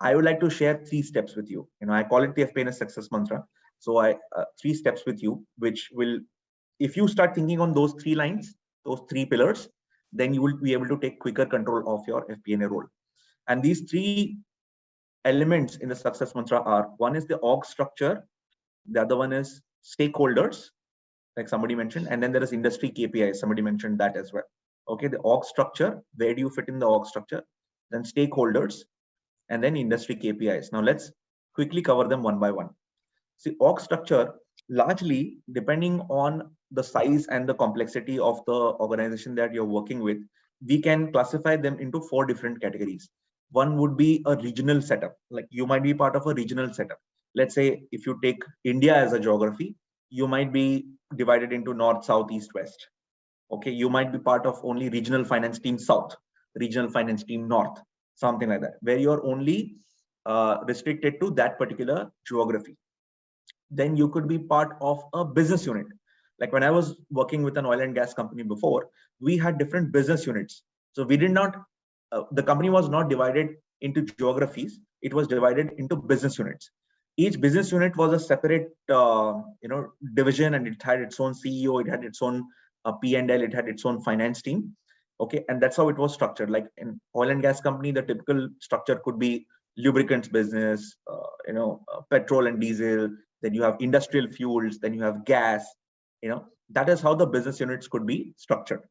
I would like to share 3 steps with you. I call it the FP&A Success Mantra. So I 3 steps with you, which will, if you start thinking on those 3 lines, those 3 pillars, then you will be able to take quicker control of your FP&A role. And these 3 elements in the Success Mantra are: one is the org structure, the other one is stakeholders, like somebody mentioned, and then there is industry KPIs. Somebody mentioned that as well. Okay, the org structure, where do you fit in the org structure? Then stakeholders, and then industry KPIs. Now let's quickly cover them one by one. See, org structure, largely depending on the size and the complexity of the organization that you're working with, we can classify them into 4 different categories. One would be a regional setup, like you might be part of a regional setup. Let's say if you take India as a geography, you might be divided into north, south, east, west. Okay, you might be part of only regional finance team south, regional finance team north, something like that, where you're only restricted to that particular geography. Then you could be part of a business unit. Like when I was working with an oil and gas company before, we had different business units. So we did not, the company was not divided into geographies. It was divided into business units. Each business unit was a separate, division, and it had its own CEO, it had its own P&L, it had its own finance team. Okay, and that's how it was structured. Like in oil and gas company, the typical structure could be lubricants business, petrol and diesel. Then you have industrial fuels. Then you have gas. That is how the business units could be structured.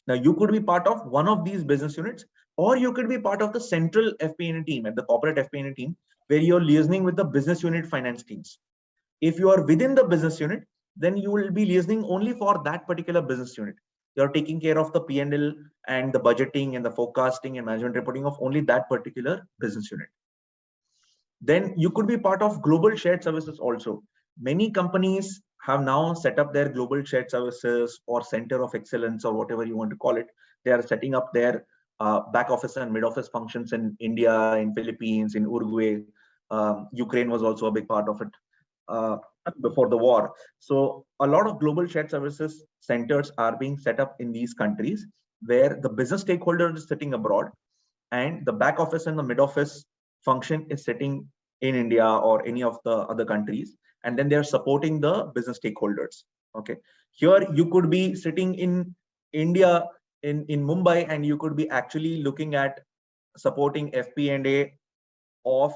Now you could be part of one of these business units, or you could be part of the central FP&A team and the corporate FP&A team, where you're liaising with the business unit finance teams. If you are within the business unit, then you will be liaising only for that particular business unit. You're taking care of the P&L and the budgeting and the forecasting and management reporting of only that particular business unit. Then you could be part of global shared services also. Many companies have now set up their global shared services or center of excellence, or whatever you want to call it. They are setting up their back office and mid office functions in India, in Philippines, in Uruguay. Ukraine was also a big part of it before the war. So a lot of global shared services centers are being set up in these countries, where the business stakeholder is sitting abroad and the back office and the mid office function is sitting in India or any of the other countries, and then they're supporting the business stakeholders. Okay, here you could be sitting in India, in Mumbai, and you could be actually looking at supporting FP&A of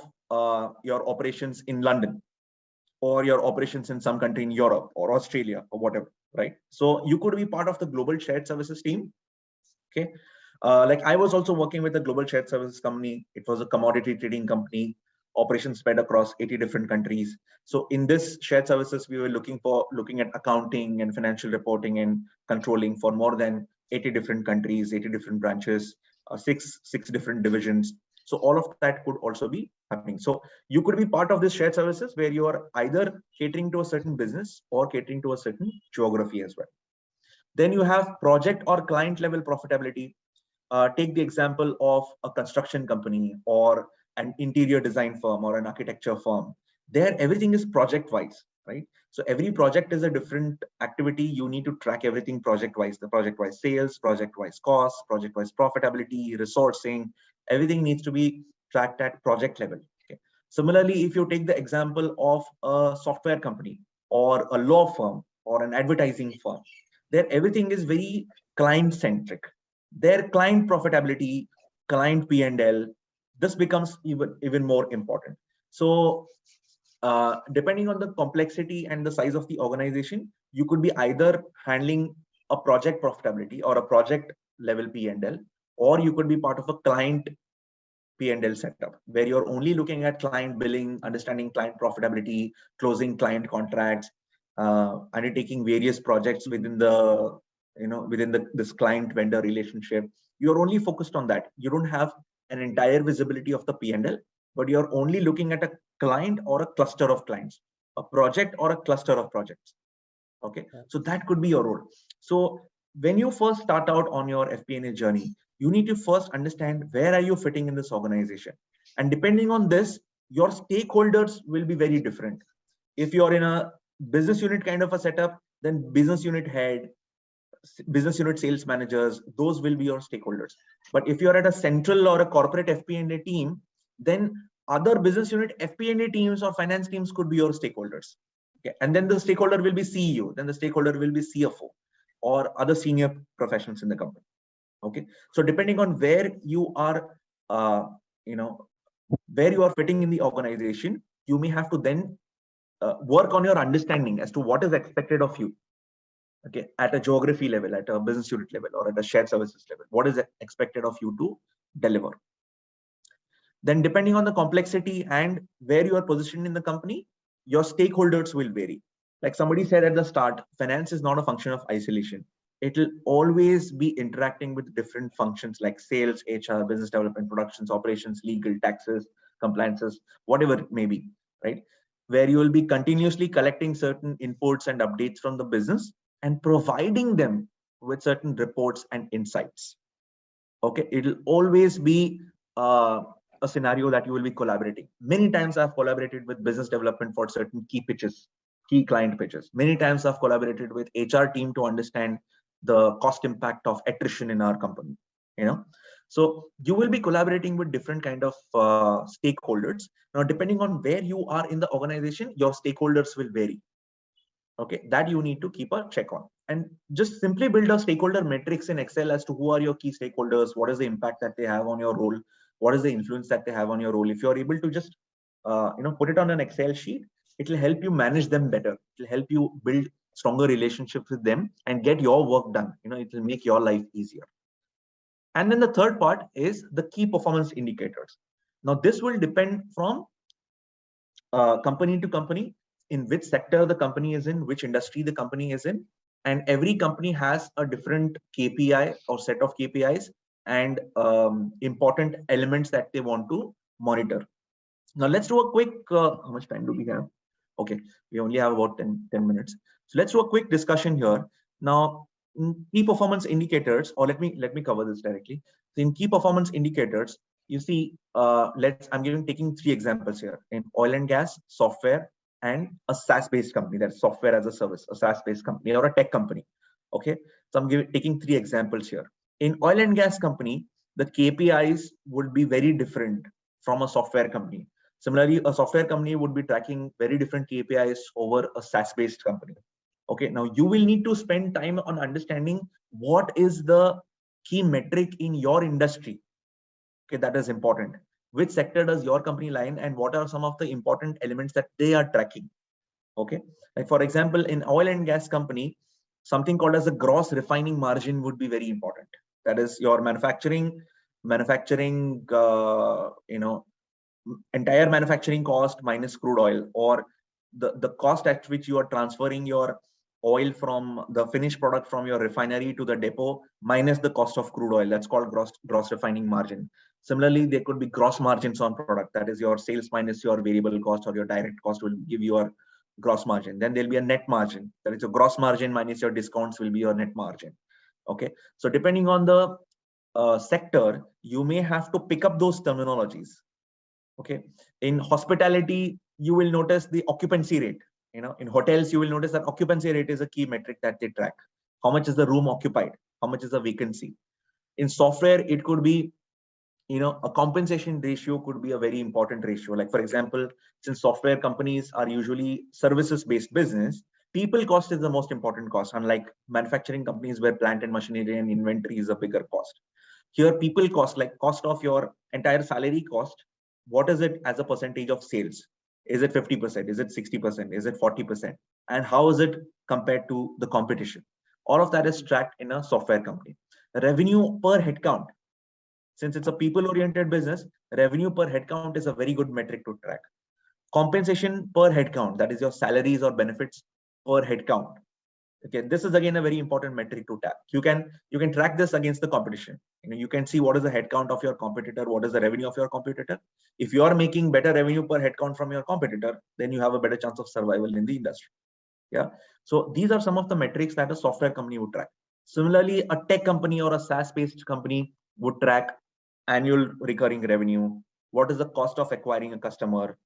your operations in London, or your operations in some country in Europe or Australia or whatever, right? So you could be part of the global shared services team. Okay, like I was also working with a global shared services company. It was a commodity trading company, operations spread across 80 different countries. So in this shared services, we were looking at accounting and financial reporting and controlling for more than 80 different countries, 80 different branches, six different divisions. So all of that could also be happening. So you could be part of this shared services, where you are either catering to a certain business or catering to a certain geography as well. Then you have project or client level profitability. Take the example of a construction company or an interior design firm or an architecture firm. There, everything is project wise, right? So every project is a different activity. You need to track everything project wise: the project wise sales, project wise costs, project wise profitability, resourcing. Everything needs to be tracked at project level. Okay. Similarly, if you take the example of a software company or a law firm or an advertising firm, there everything is very client centric. Their client profitability, client P&L, this becomes even more important. So depending on the complexity and the size of the organization, you could be either handling a project profitability or a project level P&L, or you could be part of a client P&L setup, where you're only looking at client billing, understanding client profitability, closing client contracts, undertaking various projects within the this client vendor relationship. You're only focused on that. You don't have an entire visibility of the P&L, but you're only looking at a client or a cluster of clients, a project or a cluster of projects. Okay, so that could be your role. So when you first start out on your FP&A journey, you need to first understand where are you fitting in this organization, and depending on this, your stakeholders will be very different. If you're in a business unit kind of a setup, then business unit head, business unit sales managers, those will be your stakeholders. But if you're at a central or a corporate FP&A team, then other business unit FP&A teams or finance teams could be your stakeholders. Okay, and then the stakeholder will be CEO, then the stakeholder will be CFO or other senior professionals in the company. Okay, so depending on where you are, where you are fitting in the organization, you may have to then work on your understanding as to what is expected of you. Okay, at a geography level, at a business unit level, or at a shared services level, what is expected of you to deliver. Then depending on the complexity and where you are positioned in the company, your stakeholders will vary. Like somebody said at the start, finance is not a function of isolation. It will always be interacting with different functions like sales, HR, business development, productions, operations, legal, taxes, compliances, whatever it may be, right? Where you will be continuously collecting certain inputs and updates from the business and providing them with certain reports and insights. Okay, it'll always be a scenario that you will be collaborating. Many times I've collaborated with business development for certain key pitches, key client pitches. Many times I've collaborated with HR team to understand the cost impact of attrition in our company. So you will be collaborating with different kind of stakeholders. Now, depending on where you are in the organization, your stakeholders will vary. Okay, that you need to keep a check on, and just simply build a stakeholder matrix in Excel as to who are your key stakeholders, what is the impact that they have on your role, what is the influence that they have on your role. If you're able to just put it on an Excel sheet, it will help you manage them better. It will help you build stronger relationships with them and get your work done. It will make your life easier. And then the third part is the key performance indicators. Now this will depend from company to company, in which sector the company is in, which industry the company is in, and every company has a different KPI or set of KPIs and important elements that they want to monitor. Now let's do a quick, how much time do we have? Okay, we only have about 10 minutes. So let's do a quick discussion here. Now, key performance indicators, or let me cover this directly. So in key performance indicators, you see, I'm taking 3 examples here: in oil and gas, software, and a SaaS-based company, that's software as a service, a SaaS-based company or a tech company. Okay, so I'm taking 3 examples here. In oil and gas company, the KPIs would be very different from a software company. Similarly, a software company would be tracking very different KPIs over a SaaS-based company. Okay, now you will need to spend time on understanding what is the key metric in your industry. Okay, that is important. Which sector does your company lie in, and what are some of the important elements that they are tracking? Okay, like for example, in oil and gas company, something called as a gross refining margin would be very important. That is your manufacturing, entire manufacturing cost minus crude oil, or the cost at which you are transferring your oil from the finished product from your refinery to the depot minus the cost of crude oil. That's called gross refining margin. Similarly, there could be gross margins on product. That is your sales minus your variable cost or your direct cost will give you your gross margin. Then there'll be a net margin. That is your gross margin minus your discounts will be your net margin. Okay, so depending on the sector, you may have to pick up those terminologies. Okay, in hospitality, you will notice the occupancy rate. In hotels, you will notice that occupancy rate is a key metric that they track. How much is the room occupied? How much is the vacancy? In software, it could be, a compensation ratio could be a very important ratio. Like for example, since software companies are usually services-based business, people cost is the most important cost, unlike manufacturing companies where plant and machinery and inventory is a bigger cost. Here, people cost, like cost of your entire salary cost, what is it as a percentage of sales? Is it 50%? Is it 60%? Is it 40%? And how is it compared to the competition? All of that is tracked in a software company. Revenue per headcount. Since it's a people-oriented business, revenue per headcount is a very good metric to track. Compensation per headcount, that is your salaries or benefits per headcount. Okay, this is again a very important metric to track. You can track this against the competition. You can see what is the headcount of your competitor, what is the revenue of your competitor. If you are making better revenue per headcount from your competitor, then you have a better chance of survival in the industry. Yeah. So these are some of the metrics that a software company would track. Similarly, a tech company or a SaaS-based company would track annual recurring revenue. What is the cost of acquiring a customer?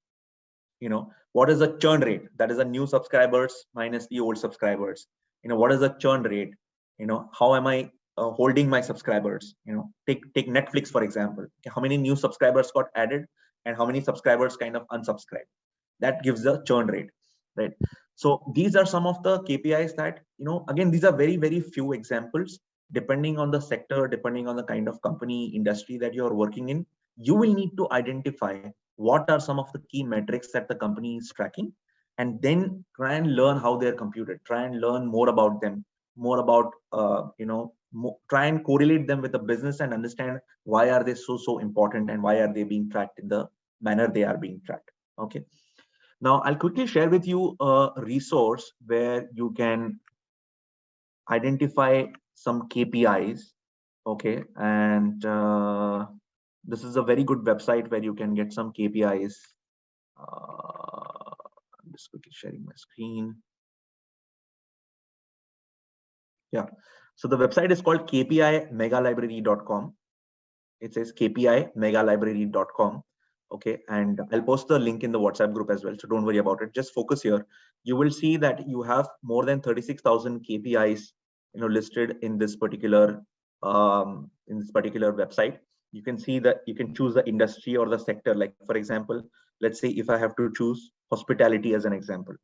What is the churn rate? That is the new subscribers minus the old subscribers. What is the churn rate? How am I holding my subscribers? Take Netflix, for example. How many new subscribers got added? and how many subscribers kind of unsubscribe. That gives the churn rate, right? So these are some of the KPIs that, again, these are very, very few examples. Depending on the sector, depending on the kind of company, industry that you're working in, you will need to identify what are some of the key metrics that the company is tracking, and then try and learn how they're computed, try and learn more about them, more about, try and correlate them with the business and understand why are they so important and why are they being tracked in the manner they are being tracked. Okay. Now, I'll quickly share with you a resource where you can identify some KPIs. Okay. And this is a very good website where you can get some KPIs. I'm just quickly sharing my screen. Yeah. So the website is called kpimegalibrary.com. It says kpimegalibrary.com. Okay, and I'll post the link in the WhatsApp group as well, so don't worry about it. Just focus here. You will see that you have more than 36,000 KPIs, listed in this particular website. You can see that you can choose the industry or the sector. Like, for example, let's say if I have to choose hospitality as an example.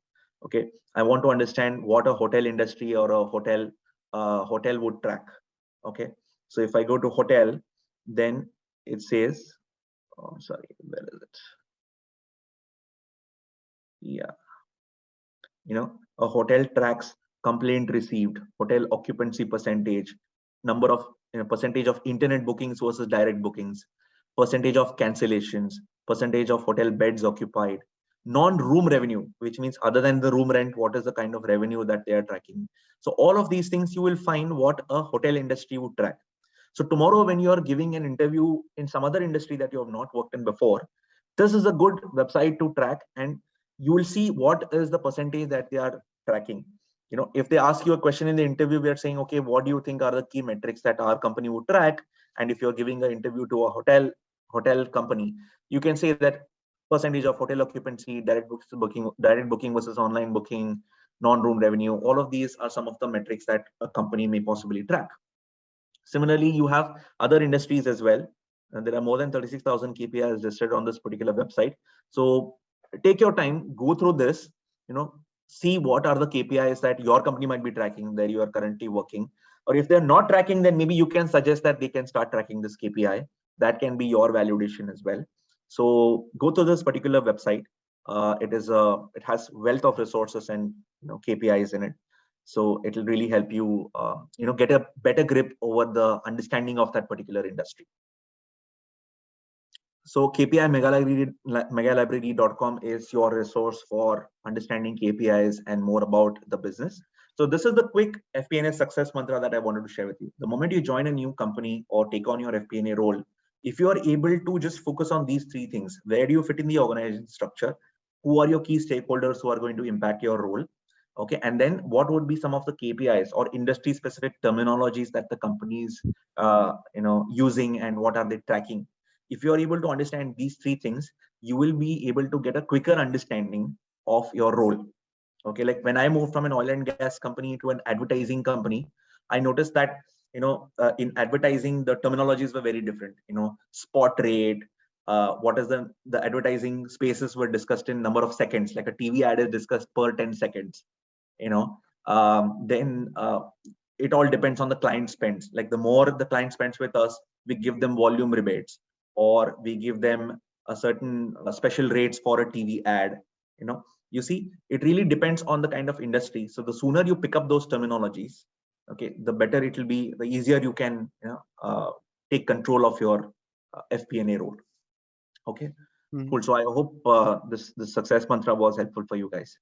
Okay, I want to understand what a hotel industry or a hotel would track. Okay, so if I go to hotel, then it says, oh, sorry, where is it? Yeah, a hotel tracks complaint received, hotel occupancy percentage, number of percentage of internet bookings versus direct bookings, percentage of cancellations, percentage of hotel beds occupied, non-room revenue, which means other than the room rent, what is the kind of revenue that they are tracking. So all of these things you will find what a hotel industry would track. So tomorrow, when you are giving an interview in some other industry that you have not worked in before, this is a good website to track, and you will see what is the percentage that they are tracking. If they ask you a question in the interview, we are saying, okay, what do you think are the key metrics that our company would track? And if you're giving an interview to a hotel company, you can say that percentage of hotel occupancy, direct booking versus online booking, non-room revenue. All of these are some of the metrics that a company may possibly track. Similarly, you have other industries as well. And there are more than 36,000 KPIs listed on this particular website. So take your time, go through this, see what are the KPIs that your company might be tracking where you are currently working. Or if they're not tracking, then maybe you can suggest that they can start tracking this KPI. That can be your validation as well. So go to this particular website. It has wealth of resources and KPIs in it. So it will really help you, get a better grip over the understanding of that particular industry. So kpimegalibrary.com is your resource for understanding KPIs and more about the business. So this is the quick FP&A success mantra that I wanted to share with you. The moment you join a new company or take on your FP&A role, if you are able to just focus on these three things: where do you fit in the organization structure? Who are your key stakeholders who are going to impact your role? Okay, and then what would be some of the KPIs or industry specific terminologies that the companies using, and what are they tracking? If you are able to understand these three things, you will be able to get a quicker understanding of your role. Okay, like when I moved from an oil and gas company to an advertising company, I noticed that in advertising the terminologies were very different. Spot rate, what is the advertising spaces were discussed in number of seconds, like a TV ad is discussed per 10 seconds. Then it all depends on the client spends. Like the more the client spends with us, we give them volume rebates, or we give them a certain special rates for a TV ad. You see, it really depends on the kind of industry. So the sooner you pick up those terminologies, okay, the better it will be, the easier you can take control of your FP&A role. Okay, cool. So I hope this success mantra was helpful for you guys.